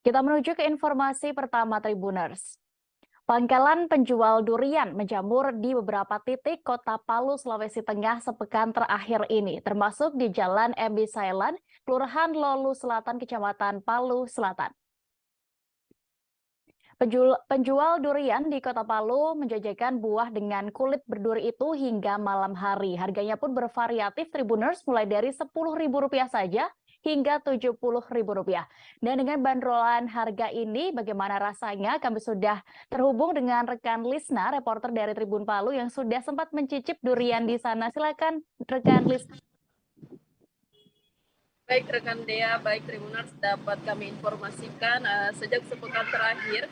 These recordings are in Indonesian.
Kita menuju ke informasi pertama Tribuners. Pangkalan penjual durian menjamur di beberapa titik kota Palu, Sulawesi Tengah sepekan terakhir ini, termasuk di Jalan MB Sailan, Kelurahan Lolu Selatan, Kecamatan Palu Selatan. Penjual durian di Kota Palu menjajakan buah dengan kulit berduri itu hingga malam hari. Harganya pun bervariatif Tribuners mulai dari Rp10.000 saja hingga Rp70.000. Dan dengan bandrolan harga ini bagaimana rasanya? Kami sudah terhubung dengan rekan Lisna, reporter dari Tribun Palu yang sudah sempat mencicip durian di sana. Silakan rekan Lisna. Baik rekan Dea, baik Tribuners, dapat kami informasikan sejak sepekan terakhir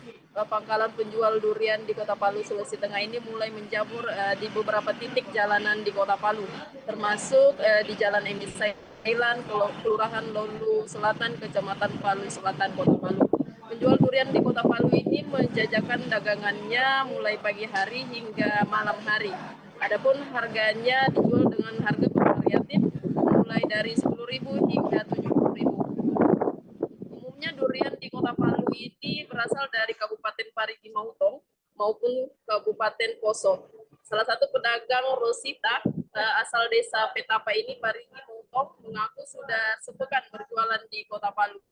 pangkalan penjual durian di Kota Palu, Sulawesi Tengah ini mulai menjamur di beberapa titik jalanan di Kota Palu, termasuk di Jalan MB Sailan, Kelurahan Lolu Selatan, Kecamatan Palu Selatan, Kota Palu. Penjual durian di Kota Palu ini menjajakan dagangannya mulai pagi hari hingga malam hari. Adapun harganya dijual dengan harga bervariatif mulai dari Rp10.000 hingga Rp70.000. Umumnya durian di Kota Palu ini berasal dari Kabupaten Parigi Mutong maupun Kabupaten Poso. Salah satu pedagang Rosita asal desa Petapa ini Parigi Mutong mengaku sudah sepekan berjualan di Kota Palu.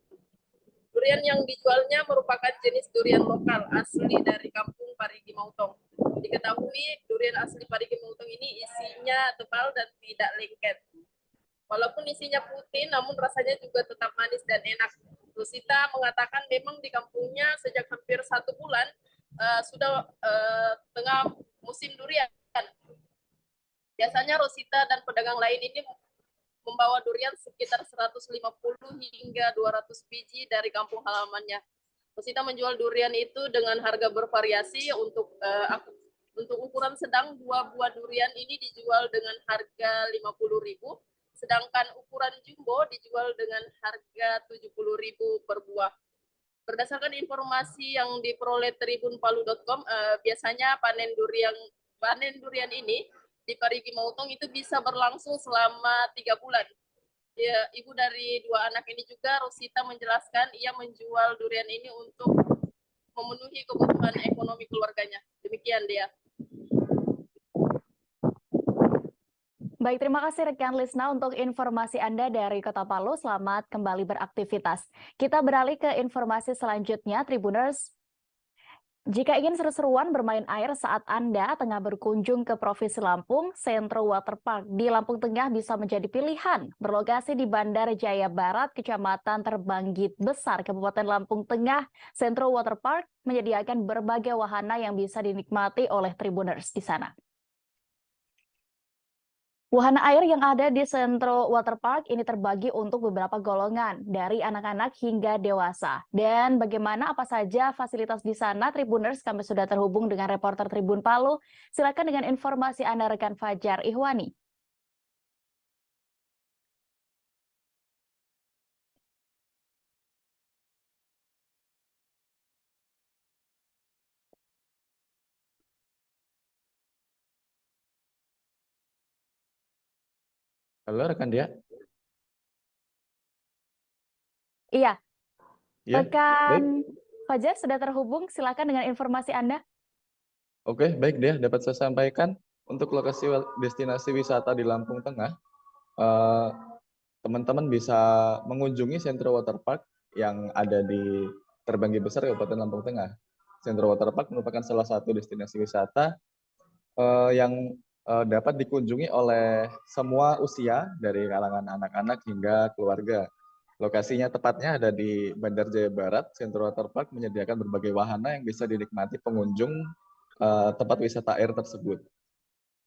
Durian yang dijualnya merupakan jenis durian lokal asli dari kampung Parigi Mutong. Diketahui durian asli Parigi Mutong ini isinya tebal dan tidak lengket. Walaupun isinya putih, namun rasanya juga tetap manis dan enak. Rosita mengatakan memang di kampungnya sejak hampir 1 bulan sudah tengah musim durian. Biasanya Rosita dan pedagang lain ini membawa durian sekitar 150 hingga 200 biji dari kampung halamannya. Rosita menjual durian itu dengan harga bervariasi. Untuk ukuran sedang, 2 buah durian ini dijual dengan harga Rp50.000, sedangkan ukuran jumbo dijual dengan harga Rp70.000 per buah. Berdasarkan informasi yang diperoleh tribunpalu.com, biasanya panen durian ini di Parigi Mutong itu bisa berlangsung selama 3 bulan. Ya, ibu dari 2 anak ini juga, Rosita, menjelaskan ia menjual durian ini untuk memenuhi kebutuhan ekonomi keluarganya. Demikian dia. Baik, terima kasih rekan Lisna untuk informasi Anda dari Kota Palu. Selamat kembali beraktivitas. Kita beralih ke informasi selanjutnya, Tribuners. Jika ingin seru-seruan bermain air saat Anda tengah berkunjung ke Provinsi Lampung, Sentro Waterpark di Lampung Tengah bisa menjadi pilihan. Berlokasi di Bandar Jaya Barat, Kecamatan Terbanggit Besar, Kabupaten Lampung Tengah, Sentro Waterpark menyediakan berbagai wahana yang bisa dinikmati oleh Tribuners di sana. Wahana air yang ada di Sentro Waterpark ini terbagi untuk beberapa golongan, dari anak-anak hingga dewasa. Dan bagaimana apa saja fasilitas di sana, Tribuners, kami sudah terhubung dengan reporter Tribun Palu. Silakan dengan informasi Anda rekan Fajar Ihwani. Halo rekan dia. Iya, Ya, rekan baik. Fajar sudah terhubung, silakan dengan informasi Anda. Oke, baik dia dapat saya sampaikan untuk lokasi destinasi wisata di Lampung Tengah. eh, Teman-teman bisa mengunjungi Sentro Waterpark yang ada di Terbanggi Besar, Kabupaten Lampung Tengah. Sentro Waterpark merupakan salah satu destinasi wisata yang dapat dikunjungi oleh semua usia dari kalangan anak-anak hingga keluarga. Lokasinya tepatnya ada di Bandar Jaya Barat. Sentro Waterpark menyediakan berbagai wahana yang bisa dinikmati pengunjung tempat wisata air tersebut.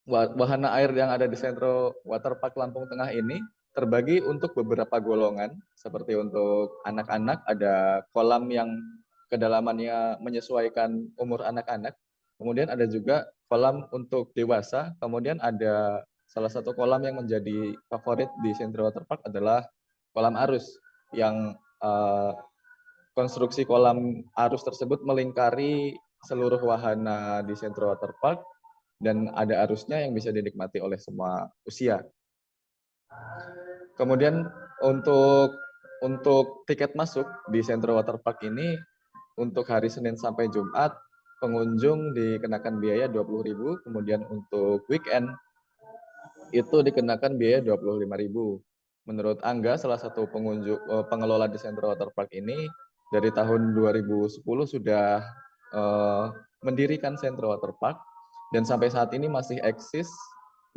Wahana air yang ada di Sentro Waterpark Lampung Tengah ini terbagi untuk beberapa golongan, seperti untuk anak-anak ada kolam yang kedalamannya menyesuaikan umur anak-anak, kemudian ada juga kolam untuk dewasa, kemudian ada salah satu kolam yang menjadi favorit di Sentro Waterpark adalah kolam arus, yang konstruksi kolam arus tersebut melingkari seluruh wahana di Sentro Waterpark dan ada arusnya yang bisa dinikmati oleh semua usia. Kemudian untuk untuk tiket masuk di Sentro Waterpark ini untuk hari Senin sampai Jumat pengunjung dikenakan biaya 20.000, kemudian untuk weekend itu dikenakan biaya 25.000. Menurut Angga, salah satu pengelola di Sentro Waterpark ini dari tahun 2010 sudah mendirikan Sentro Waterpark dan sampai saat ini masih eksis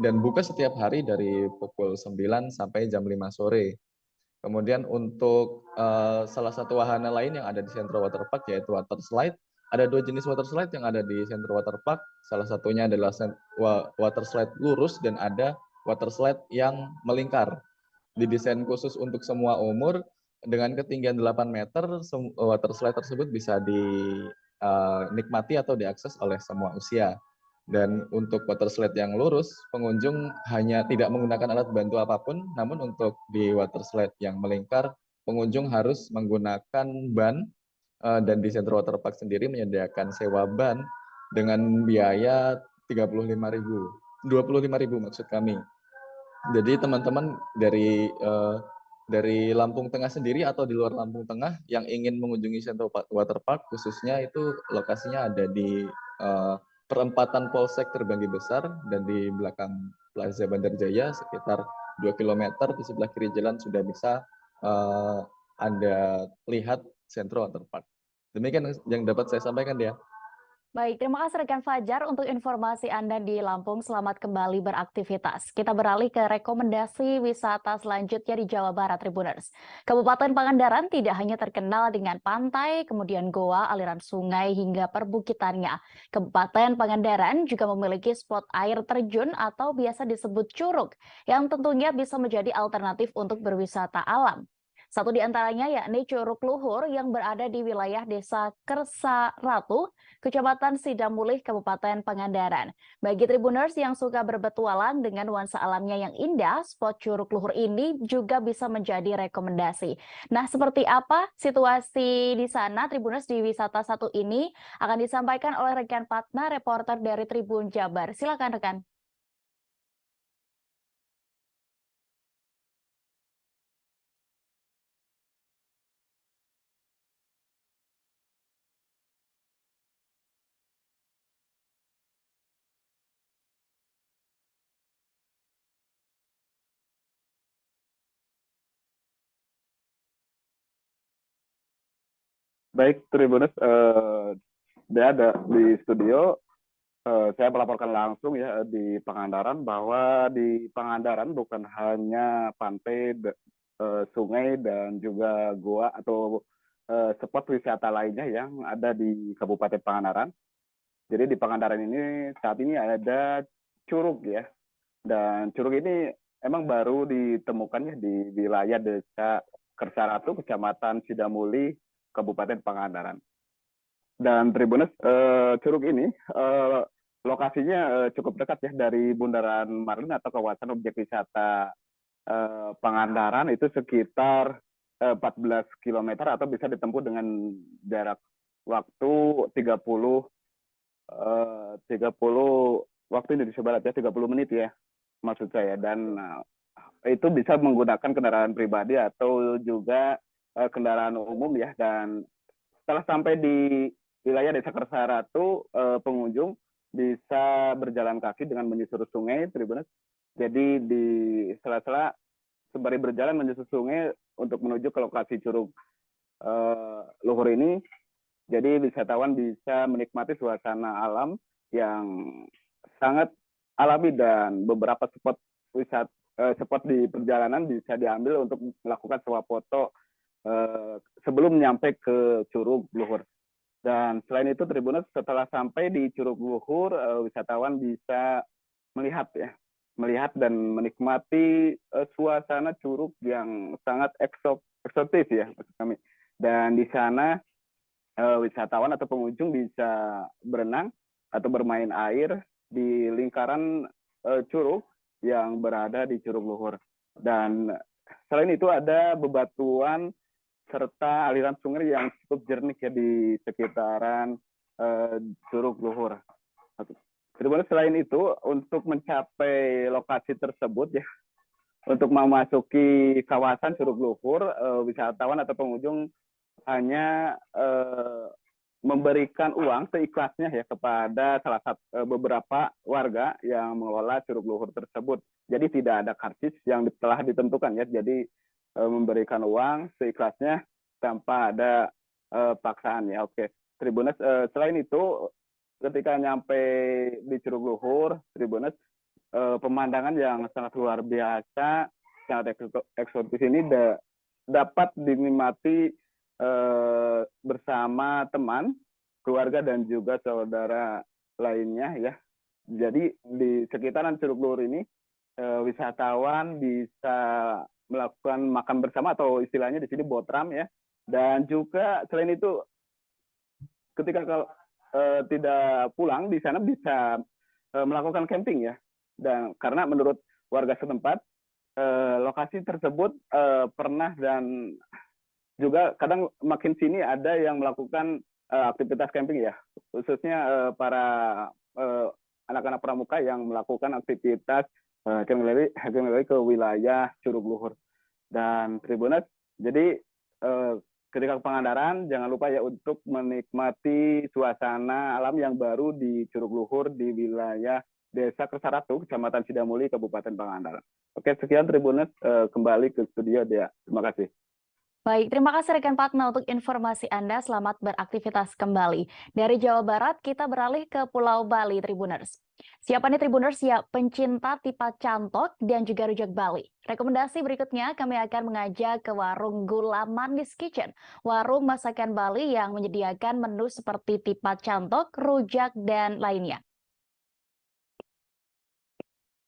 dan buka setiap hari dari pukul 9 sampai jam 5 sore. Kemudian untuk salah satu wahana lain yang ada di Sentro Waterpark yaitu water slide. Ada 2 jenis water slide yang ada di Sentro Waterpark. Salah satunya adalah water slide lurus dan ada water slide yang melingkar. Didesain khusus untuk semua umur dengan ketinggian 8 meter. Water slide tersebut bisa dinikmati atau diakses oleh semua usia. Dan untuk water slide yang lurus, pengunjung hanya tidak menggunakan alat bantu apapun, namun untuk di water slide yang melingkar, pengunjung harus menggunakan ban, dan di Sentro Waterpark sendiri menyediakan sewa ban dengan biaya 35.000, 25.000 maksud kami. Jadi teman-teman dari Lampung Tengah sendiri atau di luar Lampung Tengah yang ingin mengunjungi Sentro Waterpark, khususnya itu lokasinya ada di perempatan Polsek Terbanggi Besar dan di belakang Plaza Bandar Jaya sekitar 2 km di sebelah kiri jalan sudah bisa Anda lihat Sentro Waterpark. Demikian yang dapat saya sampaikan dia. Baik, terima kasih rekan Fajar untuk informasi Anda di Lampung. Selamat kembali beraktivitas. Kita beralih ke rekomendasi wisata selanjutnya di Jawa Barat, Tribuners. Kabupaten Pangandaran tidak hanya terkenal dengan pantai, kemudian goa, aliran sungai, hingga perbukitannya. Kabupaten Pangandaran juga memiliki spot air terjun atau biasa disebut curug, yang tentunya bisa menjadi alternatif untuk berwisata alam. Satu di antaranya yakni Curug Luhur yang berada di wilayah Desa Kersa Ratu, Kecamatan Sidamulih, Kabupaten Pangandaran. Bagi Tribuners yang suka berpetualang dengan nuansa alamnya yang indah, spot Curug Luhur ini juga bisa menjadi rekomendasi. Nah, seperti apa situasi di sana, Tribuners, di wisata satu ini akan disampaikan oleh rekan Patna, reporter dari Tribun Jabar. Silakan rekan. Baik, Tribuners, dia ada di studio. Saya melaporkan langsung ya di Pangandaran bahwa di Pangandaran bukan hanya pantai, sungai dan juga goa atau spot wisata lainnya yang ada di Kabupaten Pangandaran. Jadi di Pangandaran ini saat ini ada curug ya, dan curug ini emang baru ditemukan ya di wilayah Desa Kersaratu, Kecamatan Sidamuli, Kabupaten Pangandaran. Dan Tribuners, curug ini lokasinya cukup dekat ya dari Bundaran Marlin atau kawasan objek wisata Pangandaran, itu sekitar 14 km atau bisa ditempuh dengan jarak waktu 30 waktu Indonesia Barat ya, 30 menit ya maksud saya. Dan itu bisa menggunakan kendaraan pribadi atau juga kendaraan umum ya. Dan setelah sampai di wilayah Desa Kersaratu, pengunjung bisa berjalan kaki dengan menyusuri sungai, Tribuners. Jadi di sela-sela sembari berjalan menyusuri sungai untuk menuju ke lokasi Curug Luhur ini, jadi wisatawan bisa menikmati suasana alam yang sangat alami, dan beberapa spot di perjalanan bisa diambil untuk melakukan swafoto sebelum nyampe ke Curug Luhur. Dan selain itu, Tribuners, setelah sampai di Curug Luhur, wisatawan bisa melihat dan menikmati suasana curug yang sangat eksotis ya maksud kami. Dan di sana wisatawan atau pengunjung bisa berenang atau bermain air di lingkaran curug yang berada di Curug Luhur. Dan selain itu ada bebatuan serta aliran sungai yang cukup jernih ya di sekitaran Curug Luhur. Kemudian selain itu, untuk mencapai lokasi tersebut ya, untuk memasuki kawasan Curug Luhur, wisatawan atau pengunjung hanya memberikan uang seikhlasnya ya kepada beberapa warga yang mengelola Curug Luhur tersebut. Jadi tidak ada karcis yang telah ditentukan ya. Jadi memberikan uang seikhlasnya tanpa ada paksaan ya. Oke, Tribuners. Selain itu, ketika nyampe di Curug Luhur, Tribuners, pemandangan yang sangat luar biasa, sangat eksotis ini dapat dinikmati bersama teman, keluarga, dan juga saudara lainnya ya. Jadi di sekitaran Curug Luhur ini wisatawan bisa melakukan makan bersama atau istilahnya di sini botram ya. Dan juga selain itu ketika tidak pulang di sana bisa melakukan camping ya. Dan karena menurut warga setempat lokasi tersebut pernah dan juga kadang makin sini ada yang melakukan aktivitas camping ya, khususnya para anak-anak pramuka yang melakukan aktivitas hiking ke wilayah Curug Luhur. Dan Tribuners, jadi ketika ke Pangandaran jangan lupa ya untuk menikmati suasana alam yang baru di Curug Luhur di wilayah Desa Kersaratu, Kecamatan Sidamuli, Kabupaten Pangandaran. Oke, sekian Tribuners, kembali ke studio Dea. Terima kasih. Baik, terima kasih rekan Patna untuk informasi Anda. Selamat beraktivitas kembali. Dari Jawa Barat, kita beralih ke Pulau Bali, Tribuners. Siapa nih Tribuners ya pencinta tipat cantok dan juga rujak Bali? Rekomendasi berikutnya kami akan mengajak ke warung Gula Manis Kitchen, warung masakan Bali yang menyediakan menu seperti tipat cantok, rujak, dan lainnya.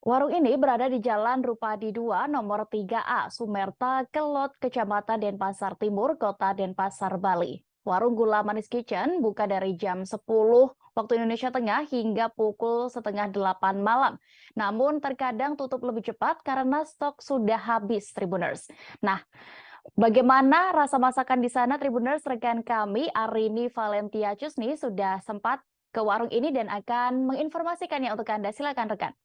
Warung ini berada di Jalan Rupadi 2, nomor 3A, Sumerta, Kelot, Kecamatan Denpasar Timur, Kota Denpasar, Bali. Warung Gula Manis Kitchen buka dari jam 10 waktu Indonesia Tengah hingga pukul setengah 8 malam. Namun terkadang tutup lebih cepat karena stok sudah habis, Tribuners. Nah, bagaimana rasa masakan di sana, Tribuners? Rekan kami, Arini Valentia Cusni, sudah sempat ke warung ini dan akan menginformasikannya untuk Anda. Silakan, rekan.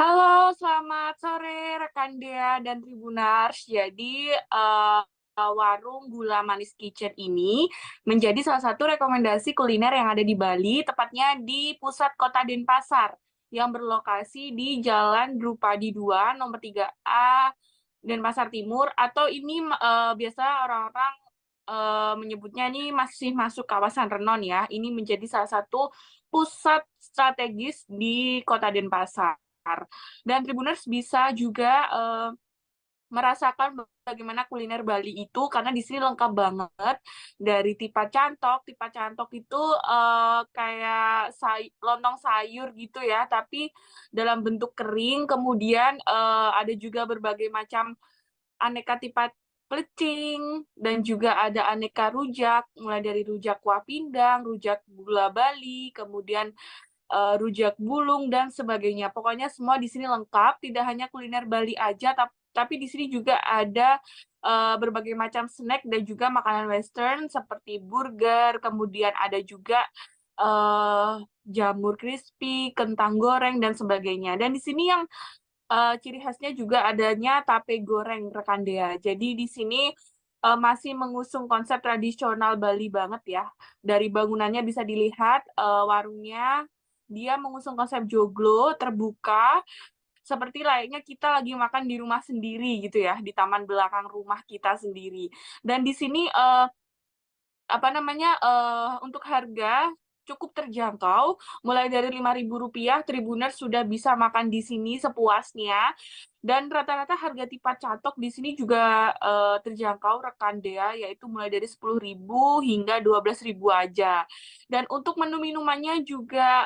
Halo, selamat sore rekan Dea dan Tribunars. Jadi warung Gula Manis Kitchen ini menjadi salah satu rekomendasi kuliner yang ada di Bali, tepatnya di pusat kota Denpasar, yang berlokasi di Jalan Drupadi 2, nomor 3A, Denpasar Timur, atau ini biasa orang-orang menyebutnya ini masih masuk kawasan Renon ya. Ini menjadi salah satu pusat strategis di kota Denpasar. Dan Tribuners bisa juga merasakan bagaimana kuliner Bali itu, karena di sini lengkap banget dari tipat cantok. Tipat cantok itu kayak lontong sayur gitu ya, tapi dalam bentuk kering. Kemudian ada juga berbagai macam aneka tipat plecing, dan juga ada aneka rujak, mulai dari rujak kuah pindang, rujak gula Bali, kemudian rujak bulung, dan sebagainya. Pokoknya semua di sini lengkap, tidak hanya kuliner Bali aja, tapi di sini juga ada berbagai macam snack dan juga makanan western seperti burger, kemudian ada juga jamur crispy, kentang goreng, dan sebagainya. Dan di sini yang ciri khasnya juga adanya tape goreng, rekan Dea. Jadi di sini masih mengusung konsep tradisional Bali banget ya. Dari bangunannya bisa dilihat warungnya, dia mengusung konsep joglo, terbuka, seperti layaknya kita lagi makan di rumah sendiri gitu ya, di taman belakang rumah kita sendiri. Dan di sini untuk harga cukup terjangkau, mulai dari Rp5.000 Tribuners sudah bisa makan di sini sepuasnya. Dan rata-rata harga tipat cantok di sini juga terjangkau, rekan Dea, yaitu mulai dari 10.000 hingga 12.000 aja. Dan untuk menu minumannya juga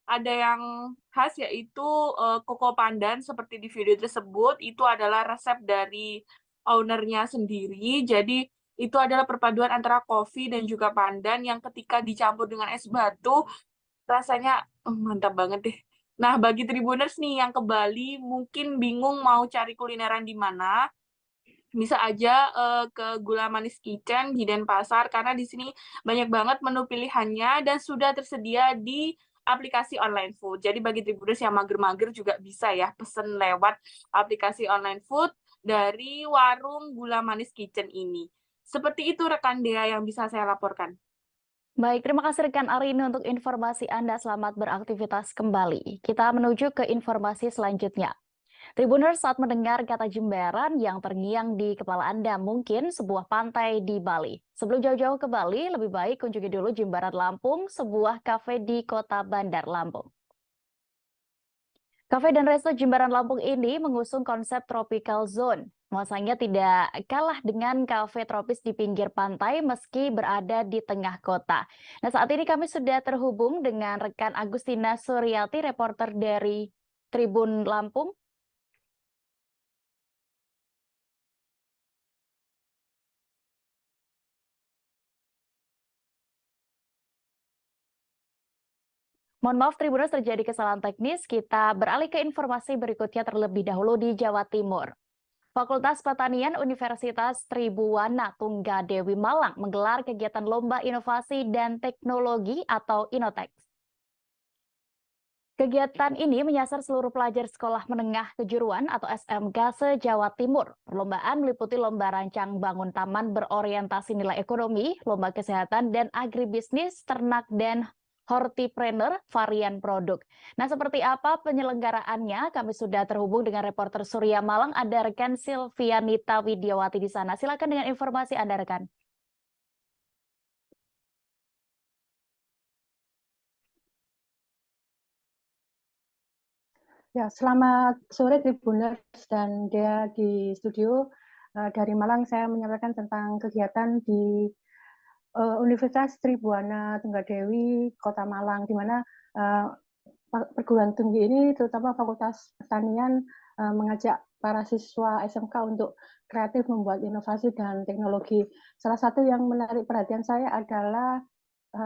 ada yang khas, yaitu koko pandan seperti di video tersebut. Itu adalah resep dari ownernya sendiri. Jadi itu adalah perpaduan antara kopi dan juga pandan yang ketika dicampur dengan es batu rasanya mantap banget deh. Nah, bagi Tribuners nih yang ke Bali mungkin bingung mau cari kulineran di mana, bisa aja ke Gula Manis Kitchen di Denpasar karena di sini banyak banget menu pilihannya dan sudah tersedia di aplikasi online food. Jadi bagi Tribuners yang mager-mager juga bisa ya pesen lewat aplikasi online food dari warung Gula Manis Kitchen ini. Seperti itu rekan Dea yang bisa saya laporkan. Baik, terima kasih rekan Arini untuk informasi Anda. Selamat beraktivitas kembali. Kita menuju ke informasi selanjutnya. Tribuners, saat mendengar kata Jimbaran yang terngiang di kepala Anda mungkin sebuah pantai di Bali. Sebelum jauh-jauh ke Bali, lebih baik kunjungi dulu Jimbaran Lampung, sebuah kafe di kota Bandar Lampung. Kafe dan resto Jimbaran Lampung ini mengusung konsep tropical zone. Nuansanya tidak kalah dengan kafe tropis di pinggir pantai meski berada di tengah kota. Nah, saat ini kami sudah terhubung dengan rekan Agustina Suryati, reporter dari Tribun Lampung. Mohon maaf, Tribuners, terjadi kesalahan teknis. Kita beralih ke informasi berikutnya terlebih dahulu di Jawa Timur. Fakultas Pertanian Universitas Tribuana Tunggadewi Malang menggelar kegiatan Lomba Inovasi dan Teknologi atau Inotex. Kegiatan ini menyasar seluruh pelajar sekolah menengah kejuruan atau SMK se-Jawa Timur. Perlombaan meliputi lomba rancang bangun taman berorientasi nilai ekonomi, lomba kesehatan dan agribisnis, ternak dan hortipreneur varian produk. Nah, seperti apa penyelenggaraannya? Kami sudah terhubung dengan reporter Surya Malang, ada rekan Silvianita Widiawati di sana. Silakan dengan informasi Anda, rekan. Ya, selamat sore Tribuners dan Dea di studio. Dari Malang saya menyampaikan tentang kegiatan di Universitas Tribuana Tunggadewi, Kota Malang, di mana perguruan tinggi ini, terutama Fakultas Pertanian, mengajak para siswa SMK untuk kreatif membuat inovasi dan teknologi. Salah satu yang menarik perhatian saya adalah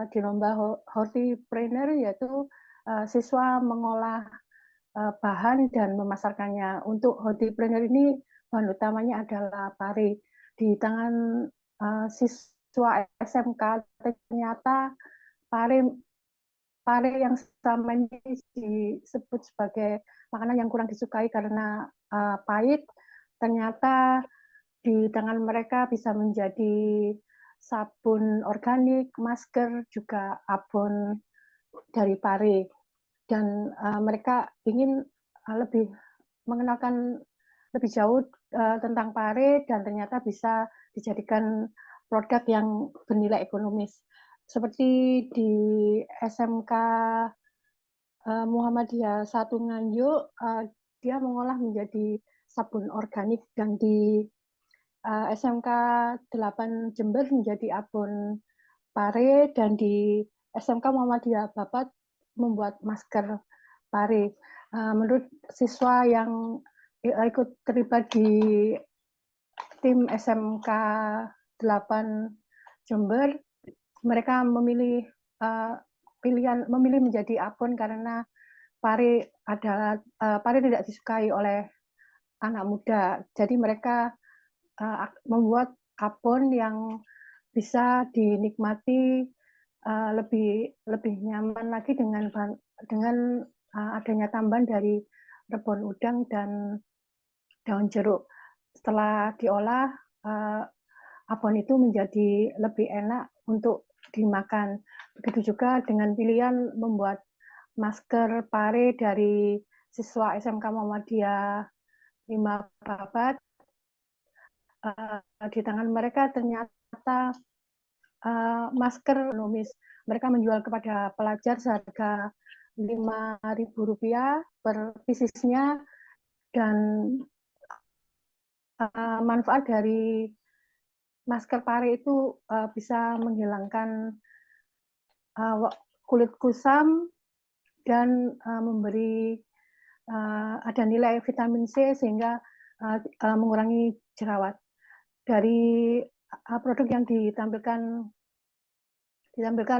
di lomba hortipreneur, yaitu siswa mengolah bahan dan memasarkannya. Untuk hortipreneur ini bahan utamanya adalah pari. Di tangan siswa SMK ternyata pari yang selama ini disebut sebagai makanan yang kurang disukai karena pahit, ternyata di tangan mereka bisa menjadi sabun organik, masker, juga abon dari pari. Dan mereka ingin lebih mengenalkan lebih jauh tentang pare dan ternyata bisa dijadikan produk yang bernilai ekonomis. Seperti di SMK Muhammadiyah 1 Nganjuk, dia mengolah menjadi sabun organik, dan di SMK 8 Jember menjadi abon pare, dan di SMK Muhammadiyah Babat membuat masker pare. Menurut siswa yang ikut terlibat di tim SMK 8 Jember, mereka memilih memilih menjadi abon karena pare tidak disukai oleh anak muda. Jadi mereka membuat abon yang bisa dinikmati lebih nyaman lagi dengan adanya tambahan dari rebon udang dan daun jeruk. Setelah diolah, abon itu menjadi lebih enak untuk dimakan. Begitu juga dengan pilihan membuat masker pare dari siswa SMK Muhammadiyah 5 Babat. Di tangan mereka ternyata masker ekonomis. Mereka menjual kepada pelajar seharga Rp5.000 per piecesnya, dan manfaat dari masker pare itu bisa menghilangkan kulit kusam dan memberi ada nilai vitamin C sehingga mengurangi jerawat. Dari produk yang ditampilkan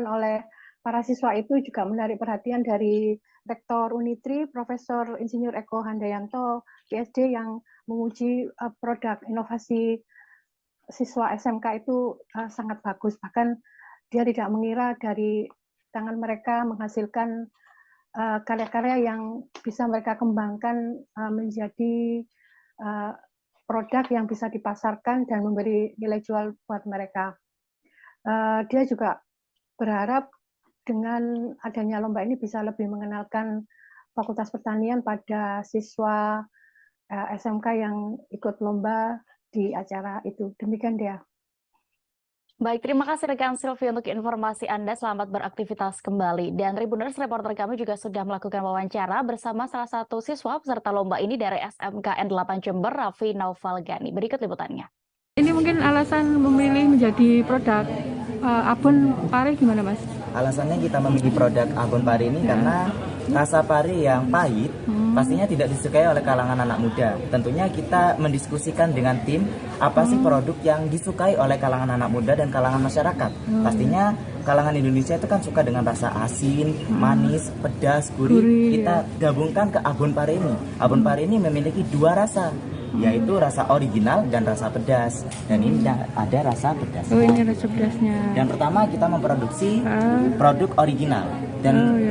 oleh para siswa itu juga menarik perhatian dari Rektor Unitri, Profesor Insinyur Eko Handayanto, PhD yang menguji produk inovasi siswa SMK itu sangat bagus. Bahkan dia tidak mengira dari tangan mereka menghasilkan karya-karya yang bisa mereka kembangkan menjadi produk yang bisa dipasarkan dan memberi nilai jual buat mereka. Dia juga berharap dengan adanya lomba ini bisa lebih mengenalkan Fakultas Pertanian pada siswa SMK yang ikut lomba di acara itu. Demikian dia. Baik, terima kasih rekan Sylvie untuk informasi Anda. Selamat beraktivitas kembali. Dan Tribuners, reporter kami juga sudah melakukan wawancara bersama salah satu siswa peserta lomba ini dari SMKN 8 Jember, Raffi Naufal Gani. Berikut liputannya. Ini mungkin alasan memilih menjadi produk abon pari gimana, Mas? Alasannya kita memilih produk abon pari ini karena rasa pari yang pahit pastinya tidak disukai oleh kalangan anak muda. Tentunya kita mendiskusikan dengan tim apa sih produk yang disukai oleh kalangan anak muda dan kalangan masyarakat. Pastinya kalangan Indonesia itu kan suka dengan rasa asin, manis, pedas, gurih. Kita gabungkan ke abon pari ini. Abon pari ini memiliki dua rasa, yaitu rasa original dan rasa pedas. Dan ini ada rasa pedas. Oh, ini rasa pedasnya. Dan pertama kita memproduksi produk original. Dan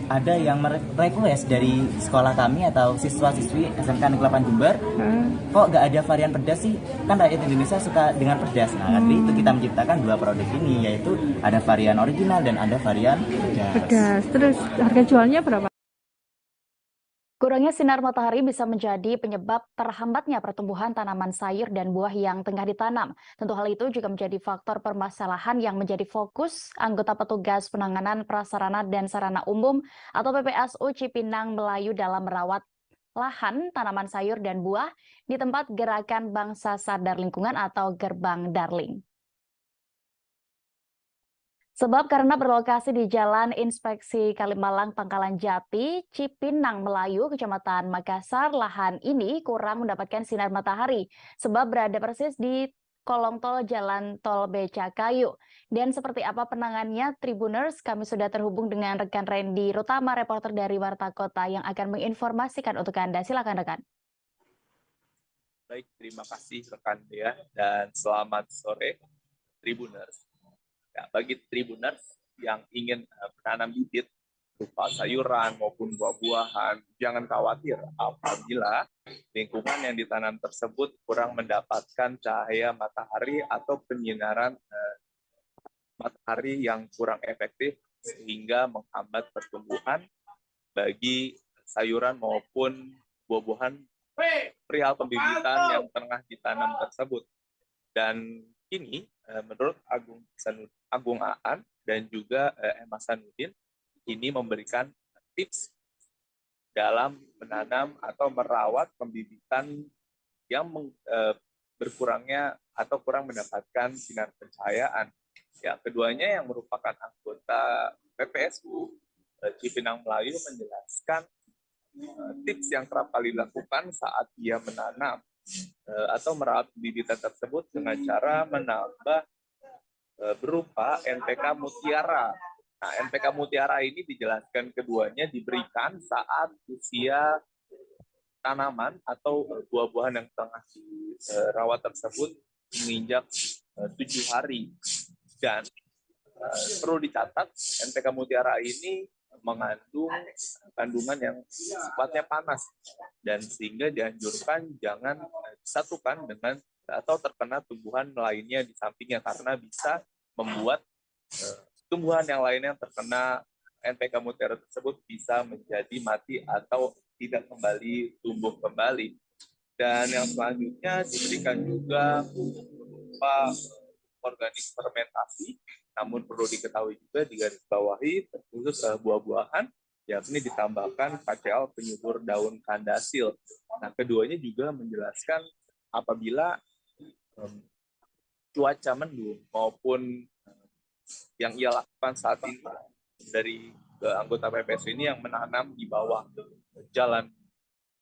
ada yang request dari sekolah kami atau siswa-siswi SMK Negeri 8 Jember, kok nggak ada varian pedas sih? Kan rakyat Indonesia suka dengan pedas. Nah, dari itu kita menciptakan dua produk ini, yaitu ada varian original dan ada varian pedas. Terus harga jualnya berapa? Kurangnya sinar matahari bisa menjadi penyebab terhambatnya pertumbuhan tanaman sayur dan buah yang tengah ditanam. Tentu hal itu juga menjadi faktor permasalahan yang menjadi fokus anggota petugas penanganan prasarana dan sarana umum atau PPSU Cipinang Melayu dalam merawat lahan tanaman sayur dan buah di tempat gerakan Bangsa Sadar Lingkungan atau Gerbang Darling. Sebab karena berlokasi di Jalan Inspeksi Kalimalang Pangkalan Jati, Cipinang Melayu, Kecamatan Makassar, lahan ini kurang mendapatkan sinar matahari sebab berada persis di kolong tol Jalan Tol Becakayu. Dan seperti apa penangannya, Tribuners, kami sudah terhubung dengan rekan Randy Rutama, reporter dari Warta Kota yang akan menginformasikan untuk Anda. Silakan rekan. Baik, terima kasih rekan Dea dan selamat sore Tribuners. Ya, bagi Tribuners yang ingin menanam bibit berupa sayuran maupun buah-buahan, jangan khawatir apabila lingkungan yang ditanam tersebut kurang mendapatkan cahaya matahari atau penyinaran matahari yang kurang efektif sehingga menghambat pertumbuhan bagi sayuran maupun buah-buahan perihal pembibitan yang tengah ditanam tersebut. Dan kini menurut Agung Aan dan juga Emma Sanudin ini memberikan tips dalam menanam atau merawat pembibitan yang berkurangnya atau kurang mendapatkan sinar pencahayaan. Ya, keduanya yang merupakan anggota PPSU Cipinang Melayu menjelaskan tips yang kerap kali dilakukan saat ia menanam atau merawat bibitan tersebut dengan cara menambah berupa NPK Mutiara. Nah, NPK Mutiara ini dijelaskan keduanya diberikan saat usia tanaman atau buah-buahan yang tengah dirawat tersebut menginjak 7 hari. Dan perlu dicatat, NPK Mutiara ini mengandung kandungan yang sifatnya panas dan sehingga dianjurkan jangan disatukan dengan atau terkena tumbuhan lainnya di sampingnya karena bisa membuat tumbuhan yang lainnya yang terkena NPK Mutiara tersebut bisa menjadi mati atau tidak kembali tumbuh kembali. Dan yang selanjutnya diberikan juga berupa organik fermentasi, namun perlu diketahui juga digarisbawahi terkhusus buah-buahan yakni ditambahkan KCl penyubur daun kandasil. Nah, keduanya juga menjelaskan apabila cuaca mendung maupun yang ia lakukan saat ini dari anggota PPSU ini yang menanam di bawah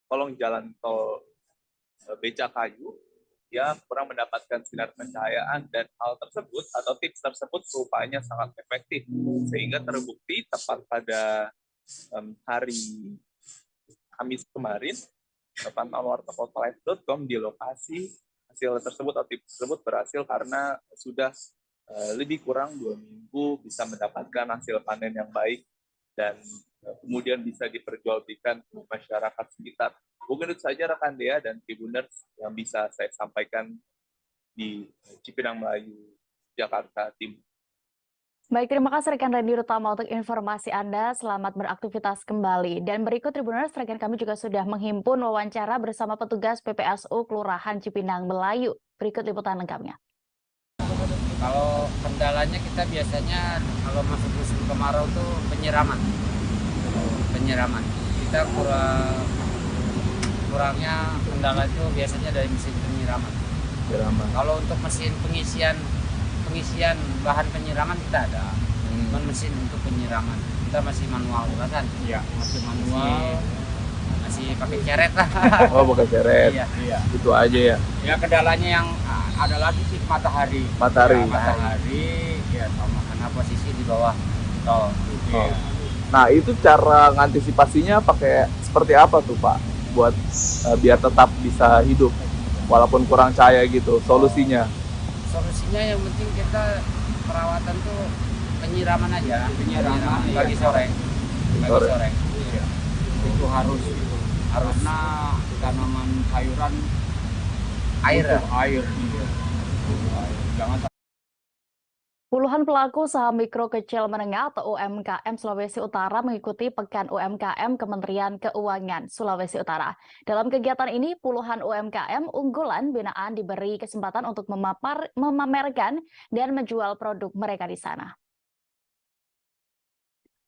kolong jalan tol Becakayu, ya kurang mendapatkan sinar pencahayaan dan hal tersebut atau tips tersebut rupanya sangat efektif sehingga terbukti tepat pada hari Kamis kemarin, pantauan warta kotalive.com di lokasi hasil tersebut atau tips tersebut berhasil karena sudah lebih kurang 2 minggu bisa mendapatkan hasil panen yang baik dan kemudian bisa diperjualbelikan ke masyarakat sekitar. Mungkin itu saja rekan Dea dan Tribuners yang bisa saya sampaikan di Cipinang Melayu, Jakarta Timur. Baik, terima kasih rekan Randy Rutama untuk informasi Anda. Selamat beraktivitas kembali. Dan berikut Tribuners, rekan kami juga sudah menghimpun wawancara bersama petugas PPSU Kelurahan Cipinang Melayu. Berikut liputan lengkapnya. Kalau kendalanya kita biasanya kalau masuk musim kemarau tuh penyiraman. Kita kurangnya kendala itu biasanya dari mesin penyiraman. Kalau untuk mesin pengisian bahan penyiraman kita ada, mesin untuk penyiraman kita masih manual kan? Iya, masih manual, masih pakai ceret lah. Oh, pakai ceret. Iya. Itu aja ya. Ya kendalanya yang ada lagi sih matahari. Ya sama karena posisi di bawah tol. Oh. Nah, itu cara ngantisipasinya pakai seperti apa tuh Pak? Buat biar tetap bisa hidup walaupun kurang cahaya gitu. Solusinya yang penting kita perawatan tuh penyiraman aja, pagi sore. Iya. Itu harus karena tanaman sayuran air. Jangan. Puluhan pelaku usaha mikro kecil menengah atau UMKM Sulawesi Utara mengikuti Pekan UMKM Kementerian Keuangan Sulawesi Utara. Dalam kegiatan ini, puluhan UMKM unggulan binaan diberi kesempatan untuk memamerkan dan menjual produk mereka di sana.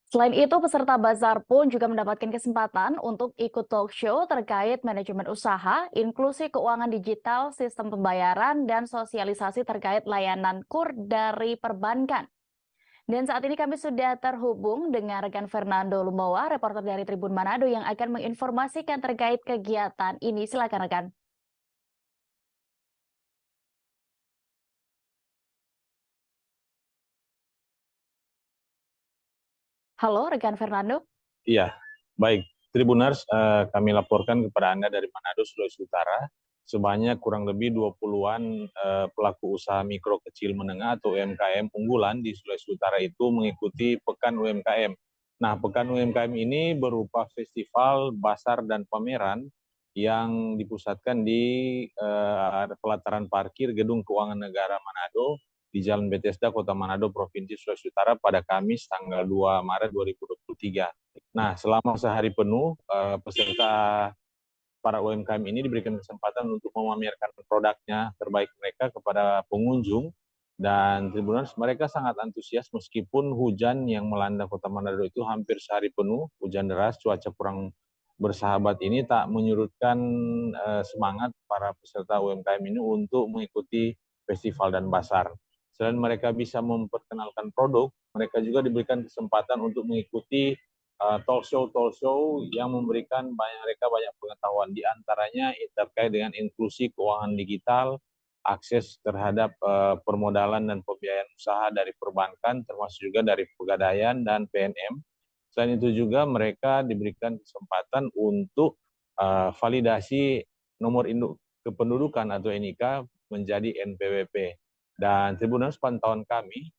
Selain itu, peserta bazar pun juga mendapatkan kesempatan untuk ikut talk show terkait manajemen usaha, inklusi keuangan digital, sistem pembayaran, dan sosialisasi terkait layanan KUR dari perbankan. Dan saat ini kami sudah terhubung dengan rekan Fernando Lumawa, reporter dari Tribun Manado yang akan menginformasikan terkait kegiatan ini. Silakan rekan. Halo, rekan Fernando. Iya, baik. Tribuners, kami laporkan kepada Anda dari Manado, Sulawesi Utara, sebanyak kurang lebih 20-an pelaku usaha mikro kecil menengah atau UMKM unggulan di Sulawesi Utara itu mengikuti Pekan UMKM. Nah, Pekan UMKM ini berupa festival, basar, dan pameran yang dipusatkan di pelataran parkir Gedung Keuangan Negara Manado, di Jalan Bethesda, Kota Manado, Provinsi Sulawesi Utara pada Kamis tanggal 2 Maret 2023. Nah, selama sehari penuh, peserta para UMKM ini diberikan kesempatan untuk memamerkan produknya terbaik mereka kepada pengunjung, dan Tribuners mereka sangat antusias meskipun hujan yang melanda Kota Manado itu hampir sehari penuh, hujan deras, cuaca kurang bersahabat ini tak menyurutkan semangat para peserta UMKM ini untuk mengikuti festival dan basar. Selain mereka bisa memperkenalkan produk, mereka juga diberikan kesempatan untuk mengikuti talk show yang memberikan mereka banyak pengetahuan. Di antaranya terkait dengan inklusi keuangan digital, akses terhadap permodalan dan pembiayaan usaha dari perbankan, termasuk juga dari Pegadaian dan PNM. Selain itu juga mereka diberikan kesempatan untuk validasi nomor induk kependudukan atau NIK menjadi NPWP. Dan Tribuners, pantauan kami,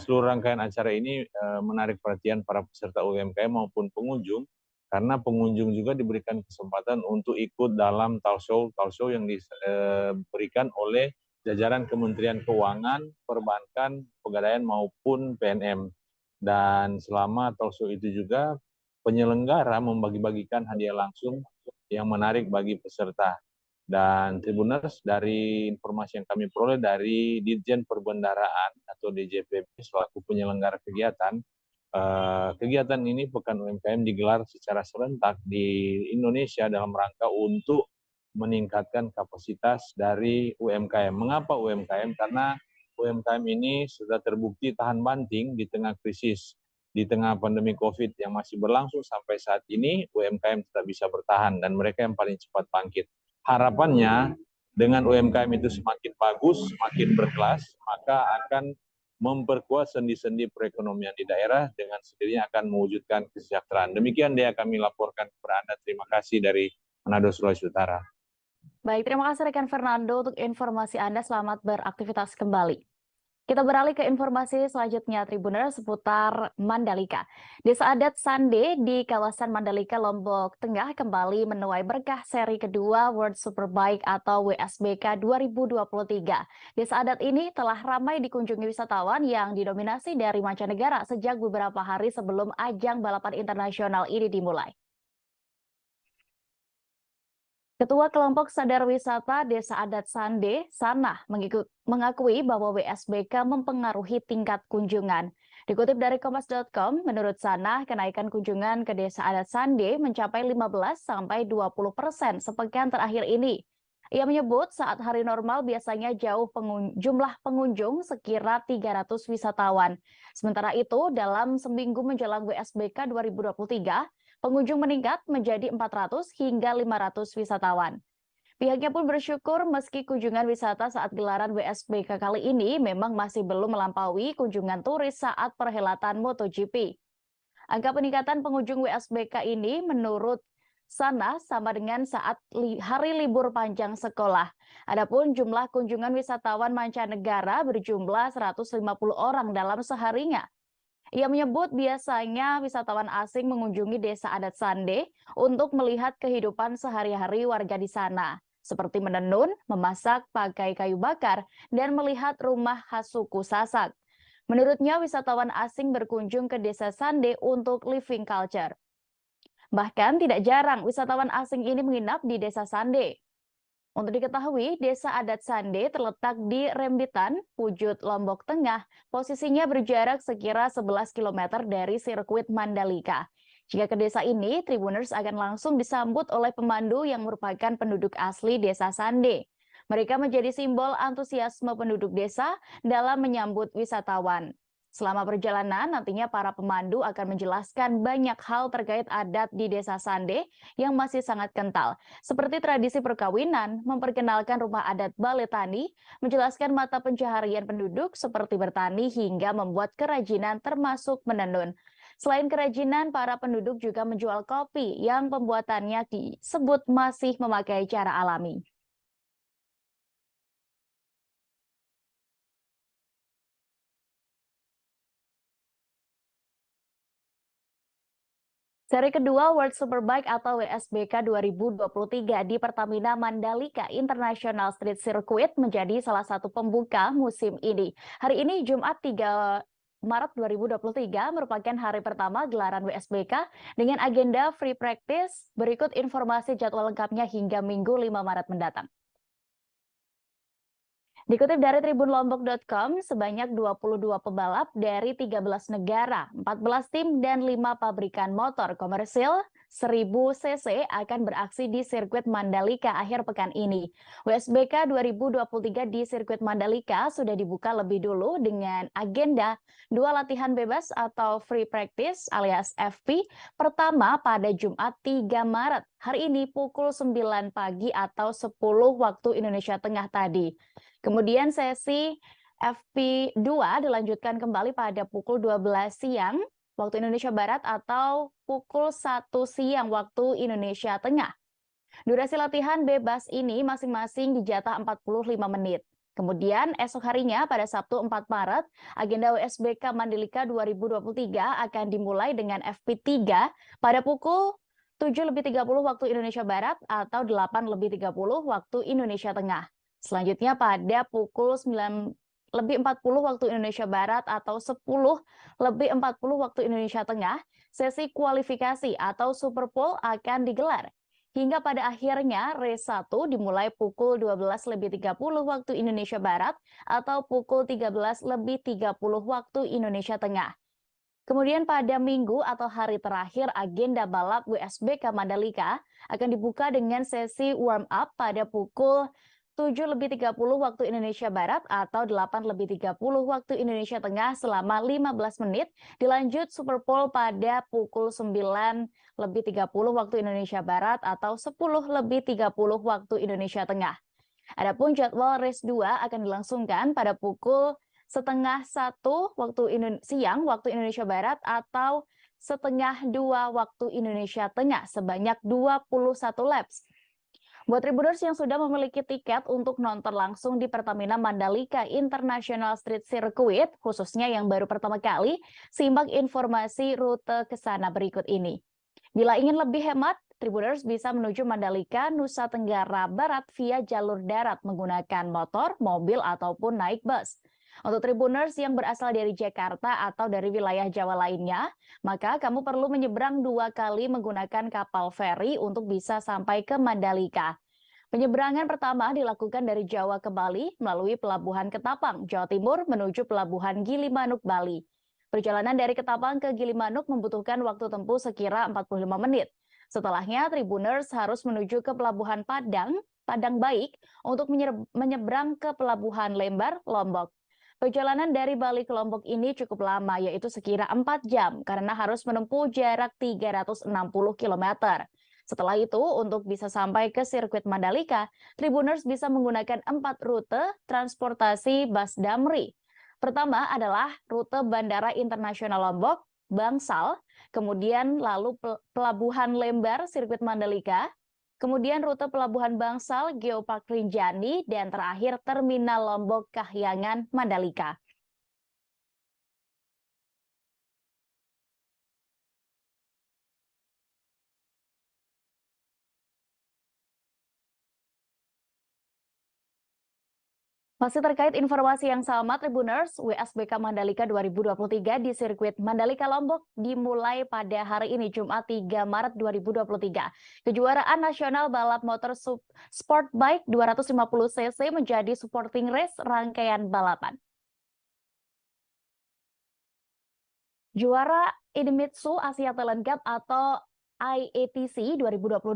seluruh rangkaian acara ini menarik perhatian para peserta UMKM maupun pengunjung, karena pengunjung juga diberikan kesempatan untuk ikut dalam talk show yang diberikan oleh jajaran Kementerian Keuangan, Perbankan, Pegadaian maupun PNM. Dan selama talk show itu juga penyelenggara membagi-bagikan hadiah langsung yang menarik bagi peserta. Dan Tribuners, dari informasi yang kami peroleh dari Ditjen Perbendaraan atau DJPP selaku penyelenggara kegiatan, kegiatan ini Pekan UMKM digelar secara serentak di Indonesia dalam rangka untuk meningkatkan kapasitas dari UMKM. Mengapa UMKM? Karena UMKM ini sudah terbukti tahan banting di tengah krisis, di tengah pandemi COVID yang masih berlangsung sampai saat ini, UMKM tetap bisa bertahan dan mereka yang paling cepat bangkit. Harapannya dengan UMKM itu semakin bagus, semakin berkelas, maka akan memperkuat sendi-sendi perekonomian di daerah, dengan sendirinya akan mewujudkan kesejahteraan. Demikian dia kami laporkan kepada Anda. Terima kasih dari Manado, Sulawesi Utara. Baik, terima kasih rekan Fernando untuk informasi Anda. Selamat beraktivitas kembali. Kita beralih ke informasi selanjutnya, Tribuners, seputar Mandalika. Desa adat Sande di kawasan Mandalika, Lombok Tengah kembali menuai berkah seri kedua World Superbike atau WSBK 2023. Desa adat ini telah ramai dikunjungi wisatawan yang didominasi dari mancanegara sejak beberapa hari sebelum ajang balapan internasional ini dimulai. Ketua Kelompok Sadar Wisata Desa Adat Sande, Sanah, mengakui bahwa WSBK mempengaruhi tingkat kunjungan. Dikutip dari Kompas.com, menurut Sanah, kenaikan kunjungan ke Desa Adat Sande mencapai 15-20% sepekan terakhir ini. Ia menyebut saat hari normal biasanya jumlah pengunjung sekira 300 wisatawan. Sementara itu, dalam seminggu menjelang WSBK 2023, pengunjung meningkat menjadi 400 hingga 500 wisatawan. Pihaknya pun bersyukur meski kunjungan wisata saat gelaran WSBK kali ini memang masih belum melampaui kunjungan turis saat perhelatan MotoGP. Angka peningkatan pengunjung WSBK ini menurut Sanah sama dengan saat hari libur panjang sekolah. Adapun jumlah kunjungan wisatawan mancanegara berjumlah 150 orang dalam seharinya. Ia menyebut biasanya wisatawan asing mengunjungi Desa Adat Sande untuk melihat kehidupan sehari-hari warga di sana, seperti menenun, memasak pakai kayu bakar, dan melihat rumah khas suku Sasak. Menurutnya, wisatawan asing berkunjung ke Desa Sande untuk living culture. Bahkan tidak jarang wisatawan asing ini menginap di Desa Sande. Untuk diketahui, Desa Adat Sande terletak di Rembitan, Pujut, Lombok Tengah. Posisinya berjarak sekira 11 km dari sirkuit Mandalika. Jika ke desa ini, Tribuners akan langsung disambut oleh pemandu yang merupakan penduduk asli Desa Sande. Mereka menjadi simbol antusiasme penduduk desa dalam menyambut wisatawan. Selama perjalanan, nantinya para pemandu akan menjelaskan banyak hal terkait adat di Desa Sande yang masih sangat kental, seperti tradisi perkawinan, memperkenalkan rumah adat Baletani, menjelaskan mata pencaharian penduduk seperti bertani hingga membuat kerajinan termasuk menenun. Selain kerajinan, para penduduk juga menjual kopi yang pembuatannya disebut masih memakai cara alami. Seri kedua World Superbike atau WSBK 2023 di Pertamina Mandalika International Street Circuit menjadi salah satu pembuka musim ini. Hari ini Jumat 3 Maret 2023 merupakan hari pertama gelaran WSBK dengan agenda free practice. Berikut informasi jadwal lengkapnya hingga Minggu 5 Maret mendatang. Dikutip dari tribunlombok.com, sebanyak 22 pebalap dari 13 negara, 14 tim, dan 5 pabrikan motor komersil 1000 cc akan beraksi di sirkuit Mandalika akhir pekan ini. WSBK 2023 di sirkuit Mandalika sudah dibuka lebih dulu dengan agenda 2 latihan bebas atau free practice alias FP pertama pada Jumat 3 Maret. Hari ini pukul 9 pagi atau 10 waktu Indonesia Tengah tadi. Kemudian sesi FP2 dilanjutkan kembali pada pukul 12 siang waktu Indonesia Barat atau pukul 1 siang waktu Indonesia Tengah. Durasi latihan bebas ini masing-masing dijatah 45 menit. Kemudian esok harinya pada Sabtu 4 Maret, agenda WSBK Mandalika 2023 akan dimulai dengan FP3 pada pukul 7:30 waktu Indonesia Barat atau 8:30 waktu Indonesia Tengah. Selanjutnya pada pukul 9:40 waktu Indonesia Barat atau 10:40 waktu Indonesia Tengah, sesi kualifikasi atau Super Pole akan digelar. Hingga pada akhirnya race 1 dimulai pukul 12:30 waktu Indonesia Barat atau pukul 13:30 waktu Indonesia Tengah. Kemudian pada minggu atau hari terakhir agenda balap WSBK Mandalika akan dibuka dengan sesi warm up pada pukul 7:30 waktu Indonesia Barat atau 8:30 waktu Indonesia Tengah selama 15 menit, dilanjut Super Pole pada pukul 9:30 waktu Indonesia Barat atau 10:30 waktu Indonesia Tengah. Adapun jadwal race 2 akan dilangsungkan pada pukul setengah 1 siang waktu Indonesia Barat atau setengah 2 waktu Indonesia Tengah sebanyak 21 laps. Buat Tribuners yang sudah memiliki tiket untuk nonton langsung di Pertamina Mandalika International Street Circuit, khususnya yang baru pertama kali, simak informasi rute ke sana berikut ini. Bila ingin lebih hemat, Tribuners bisa menuju Mandalika, Nusa Tenggara Barat via jalur darat menggunakan motor, mobil, ataupun naik bus. Untuk Tribuners yang berasal dari Jakarta atau dari wilayah Jawa lainnya, maka kamu perlu menyeberang 2 kali menggunakan kapal feri untuk bisa sampai ke Mandalika. Penyeberangan pertama dilakukan dari Jawa ke Bali melalui Pelabuhan Ketapang, Jawa Timur menuju Pelabuhan Gilimanuk, Bali. Perjalanan dari Ketapang ke Gilimanuk membutuhkan waktu tempuh sekira 45 menit. Setelahnya, Tribuners harus menuju ke Pelabuhan Padang Baik untuk menyeberang ke Pelabuhan Lembar, Lombok. Perjalanan dari Bali ke Lombok ini cukup lama, yaitu sekira 4 jam karena harus menempuh jarak 360 km. Setelah itu, untuk bisa sampai ke sirkuit Mandalika, Tribuners bisa menggunakan 4 rute transportasi bus Damri. Pertama adalah rute Bandara Internasional Lombok, Bangsal, kemudian lalu Pelabuhan Lembar, sirkuit Mandalika, kemudian rute Pelabuhan Bangsal, Geopark Rinjani, dan terakhir Terminal Lombok Kahyangan, Mandalika. Masih terkait informasi yang sama, Tribuners, WSBK Mandalika 2023 di sirkuit Mandalika Lombok dimulai pada hari ini, Jumat 3 Maret 2023. Kejuaraan nasional balap motor sport bike 250cc menjadi supporting race rangkaian balapan. Juara Idemitsu Asia Talent Cup atau IATC 2022,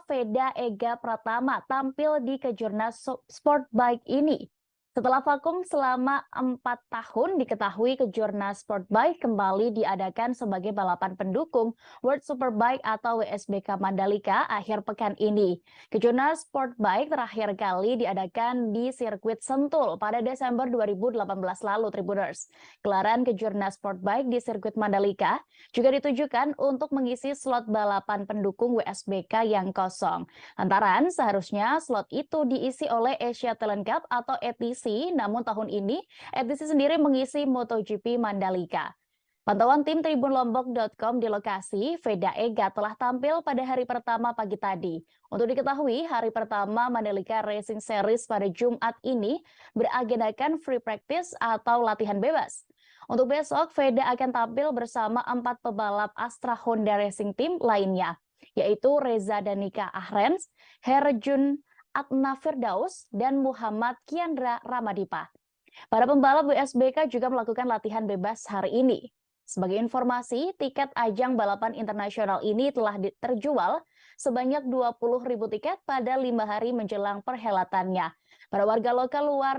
Veda Ega Pratama tampil di Kejurnas Sport Bike ini. Setelah vakum selama 4 tahun, diketahui Kejurnas Sport Bike kembali diadakan sebagai balapan pendukung World Superbike atau WSBK Mandalika akhir pekan ini. Kejurnas Sport Bike terakhir kali diadakan di sirkuit Sentul pada Desember 2018 lalu, Tribuners. Gelaran Kejurnas Sport Bike di sirkuit Mandalika juga ditujukan untuk mengisi slot balapan pendukung WSBK yang kosong. Lantaran seharusnya slot itu diisi oleh Asia Talent Cup atau ATC, namun tahun ini ATC sendiri mengisi MotoGP Mandalika. Pantauan tim tribunlombok.com di lokasi, Veda Ega telah tampil pada hari pertama pagi tadi. Untuk diketahui, hari pertama Mandalika Racing Series pada Jumat ini beragendakan free practice atau latihan bebas. Untuk besok, Veda akan tampil bersama 4 pebalap Astra Honda Racing Team lainnya, yaitu Reza Danika Ahrens, Herjun Atna Firdaus, dan Muhammad Kiandra Ramadipa. Para pembalap WSBK juga melakukan latihan bebas hari ini. Sebagai informasi, tiket ajang balapan internasional ini telah terjual sebanyak 20.000 tiket pada 5 hari menjelang perhelatannya. Para warga lokal luar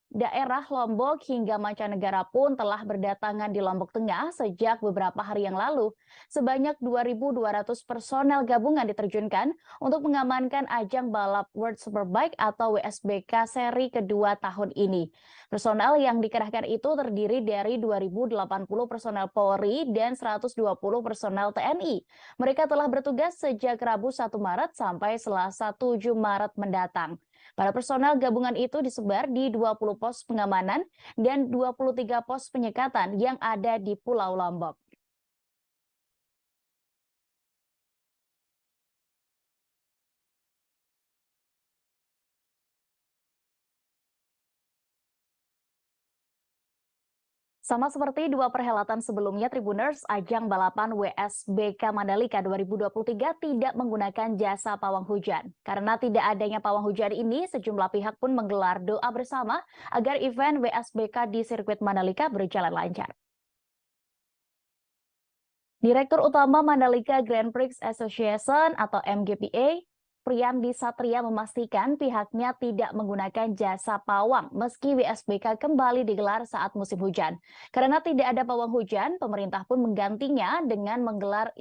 daerah Lombok hingga mancanegara pun telah berdatangan di Lombok Tengah sejak beberapa hari yang lalu. Sebanyak 2.200 personel gabungan diterjunkan untuk mengamankan ajang balap World Superbike atau WSBK seri kedua tahun ini. Personel yang dikerahkan itu terdiri dari 2.080 personel Polri dan 120 personel TNI. Mereka telah bertugas sejak Rabu 1 Maret sampai Selasa 7 Maret mendatang. Para personel gabungan itu disebar di 20 pos pengamanan dan 23 pos penyekatan yang ada di Pulau Lombok. Sama seperti 2 perhelatan sebelumnya, Tribuners, ajang balapan WSBK Mandalika 2023 tidak menggunakan jasa pawang hujan. Karena tidak adanya pawang hujan ini, sejumlah pihak pun menggelar doa bersama agar event WSBK di sirkuit Mandalika berjalan lancar. Direktur Utama Mandalika Grand Prix Association atau MGPA, Priyandi Satria memastikan pihaknya tidak menggunakan jasa pawang meski WSBK kembali digelar saat musim hujan. Karena tidak ada pawang hujan, pemerintah pun menggantinya dengan menggelar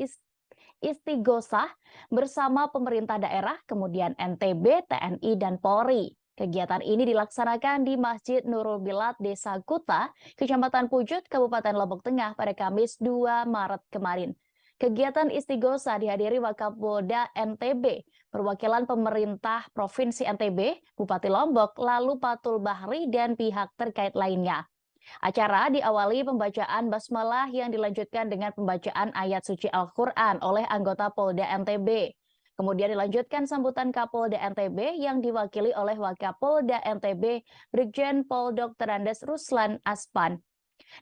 istighosah bersama pemerintah daerah, kemudian NTB, TNI, dan Polri. Kegiatan ini dilaksanakan di Masjid Nurul Bilad, Desa Kuta, Kecamatan Pujut, Kabupaten Lombok Tengah pada Kamis 2 Maret kemarin. Kegiatan istighosa dihadiri Wakapolda NTB, perwakilan pemerintah Provinsi NTB, Bupati Lombok, lalu Patul Bahri, dan pihak terkait lainnya. Acara diawali pembacaan basmalah yang dilanjutkan dengan pembacaan ayat suci Al-Quran oleh anggota Polda NTB. Kemudian dilanjutkan sambutan Kapolda NTB yang diwakili oleh Wakapolda NTB, Brigjen Pol Dr. Andes Ruslan Aspan.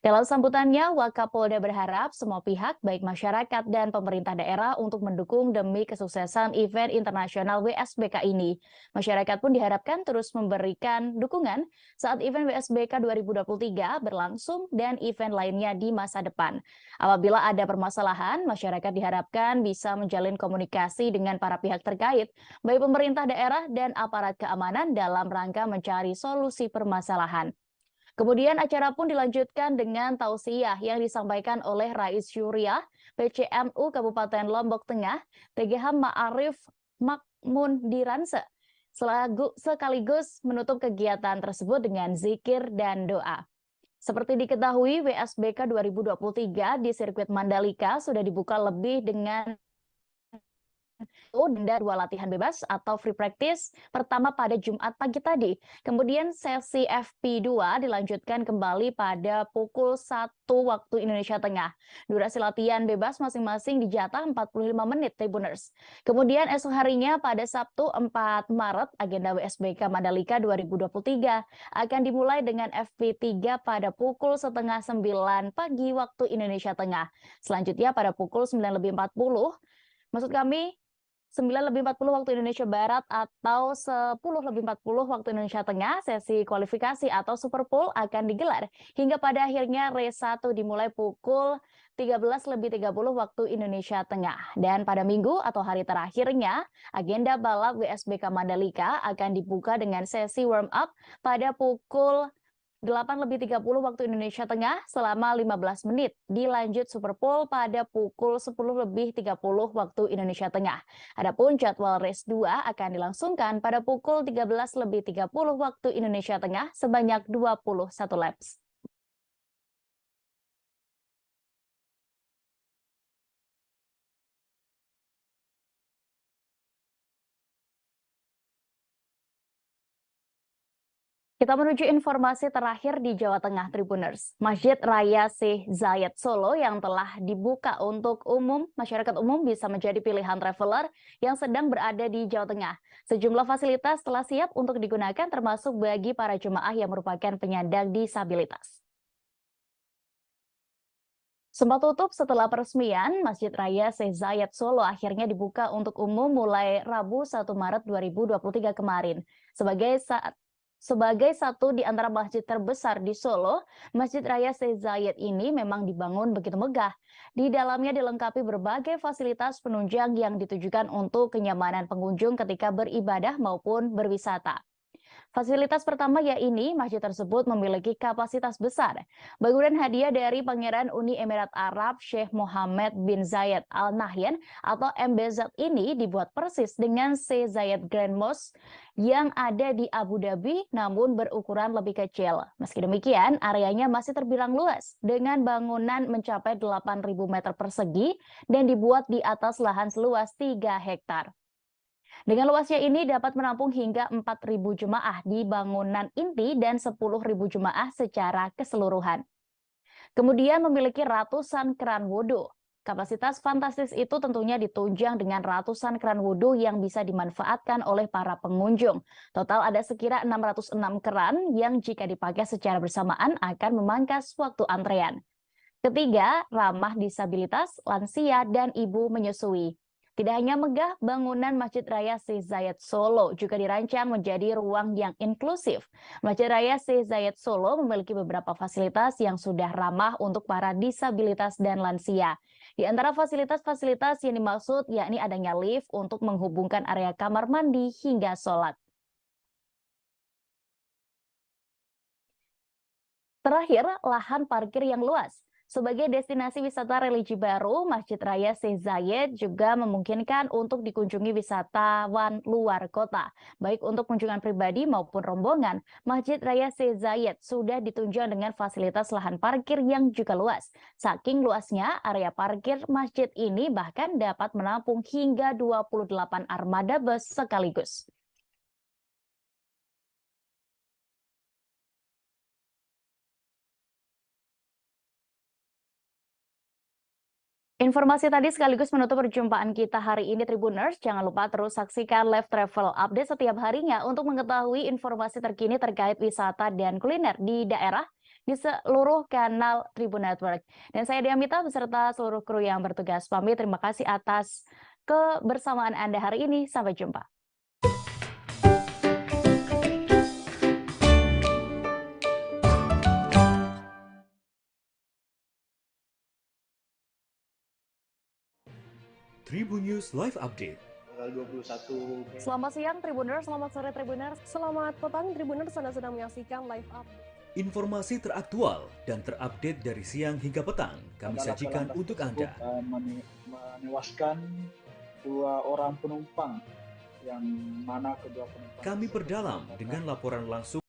Dalam sambutannya, Wakapolda berharap semua pihak, baik masyarakat dan pemerintah daerah untuk mendukung demi kesuksesan event internasional WSBK ini. Masyarakat pun diharapkan terus memberikan dukungan saat event WSBK 2023 berlangsung dan event lainnya di masa depan. Apabila ada permasalahan, masyarakat diharapkan bisa menjalin komunikasi dengan para pihak terkait, baik pemerintah daerah dan aparat keamanan dalam rangka mencari solusi permasalahan. Kemudian acara pun dilanjutkan dengan tausiah yang disampaikan oleh Rais Syuriah, PCMU Kabupaten Lombok Tengah, TGH Ma'arif Makmun Diranse, sekaligus menutup kegiatan tersebut dengan zikir dan doa. Seperti diketahui, WSBK 2023 di sirkuit Mandalika sudah dibuka lebih dengan denda 2 latihan bebas atau free practice pertama pada Jumat pagi tadi. Kemudian sesi FP2 dilanjutkan kembali pada pukul 1 waktu Indonesia Tengah. Durasi latihan bebas masing-masing dijatah 45 menit, Tribuners. Kemudian esok harinya pada Sabtu 4 Maret, agenda WSBK Mandalika 2023 akan dimulai dengan FP3 pada pukul setengah 9 pagi waktu Indonesia Tengah. Selanjutnya pada pukul 9.40, maksud kami 9.40 waktu Indonesia Barat atau 10.40 waktu Indonesia Tengah, sesi kualifikasi atau Super Pool akan digelar hingga pada akhirnya race 1 dimulai pukul 13.30 waktu Indonesia Tengah. Dan pada minggu atau hari terakhirnya, agenda balap WSBK Mandalika akan dibuka dengan sesi warm up pada pukul 8.30 waktu Indonesia Tengah selama 15 menit. Dilanjut Super Pool pada pukul 10.30 waktu Indonesia Tengah. Adapun jadwal race 2 akan dilangsungkan pada pukul 13.30 waktu Indonesia Tengah sebanyak 21 laps. Kita menuju informasi terakhir di Jawa Tengah, Tribuners. Masjid Raya Syekh Zayed Solo yang telah dibuka untuk umum, masyarakat umum bisa menjadi pilihan traveler yang sedang berada di Jawa Tengah. Sejumlah fasilitas telah siap untuk digunakan termasuk bagi para jemaah yang merupakan penyandang disabilitas. Sempat tutup setelah peresmian, Masjid Raya Syekh Zayed Solo akhirnya dibuka untuk umum mulai Rabu 1 Maret 2023 kemarin. Sebagai satu di antara masjid terbesar di Solo, Masjid Raya Syekh Zayed ini memang dibangun begitu megah. Di dalamnya dilengkapi berbagai fasilitas penunjang yang ditujukan untuk kenyamanan pengunjung ketika beribadah maupun berwisata. Fasilitas pertama yaitu masjid tersebut memiliki kapasitas besar. Bangunan hadiah dari Pangeran Uni Emirat Arab Sheikh Mohammed bin Zayed Al Nahyan atau MBZ ini dibuat persis dengan Syekh Zayed Grand Mosque yang ada di Abu Dhabi namun berukuran lebih kecil. Meski demikian, areanya masih terbilang luas dengan bangunan mencapai 8.000 meter persegi dan dibuat di atas lahan seluas 3 hektar. Dengan luasnya ini dapat menampung hingga 4.000 jemaah di bangunan inti dan 10.000 jemaah secara keseluruhan. Kemudian memiliki ratusan keran wudhu. Kapasitas fantastis itu tentunya ditunjang dengan ratusan keran wudhu yang bisa dimanfaatkan oleh para pengunjung. Total ada sekira 606 keran yang jika dipakai secara bersamaan akan memangkas waktu antrean. Ketiga, ramah disabilitas, lansia, dan ibu menyusui. Tidak hanya megah, bangunan Masjid Raya Syekh Zayed Solo juga dirancang menjadi ruang yang inklusif. Masjid Raya Syekh Zayed Solo memiliki beberapa fasilitas yang sudah ramah untuk para disabilitas dan lansia. Di antara fasilitas-fasilitas yang dimaksud yakni adanya lift untuk menghubungkan area kamar mandi hingga sholat. Terakhir, lahan parkir yang luas. Sebagai destinasi wisata religi baru, Masjid Raya Syekh Zayed juga memungkinkan untuk dikunjungi wisatawan luar kota. Baik untuk kunjungan pribadi maupun rombongan, Masjid Raya Syekh Zayed sudah ditunjang dengan fasilitas lahan parkir yang juga luas. Saking luasnya, area parkir masjid ini bahkan dapat menampung hingga 28 armada bus sekaligus. Informasi tadi sekaligus menutup perjumpaan kita hari ini Tribuners. Jangan lupa terus saksikan live travel update setiap harinya untuk mengetahui informasi terkini terkait wisata dan kuliner di daerah di seluruh kanal Tribun Network. Dan saya Diamita beserta seluruh kru yang bertugas pamit. Terima kasih atas kebersamaan Anda hari ini. Sampai jumpa. Tribun News Live Update. Tanggal 21. Selamat siang Tribuners, selamat sore Tribuners, selamat petang Tribuners, Anda sedang menyaksikan live update. Informasi teraktual dan terupdate dari siang hingga petang kami sajikan untuk Anda. Menewaskan 2 orang penumpang, yang mana kedua penumpang. Kami perdalam dengan laporan langsung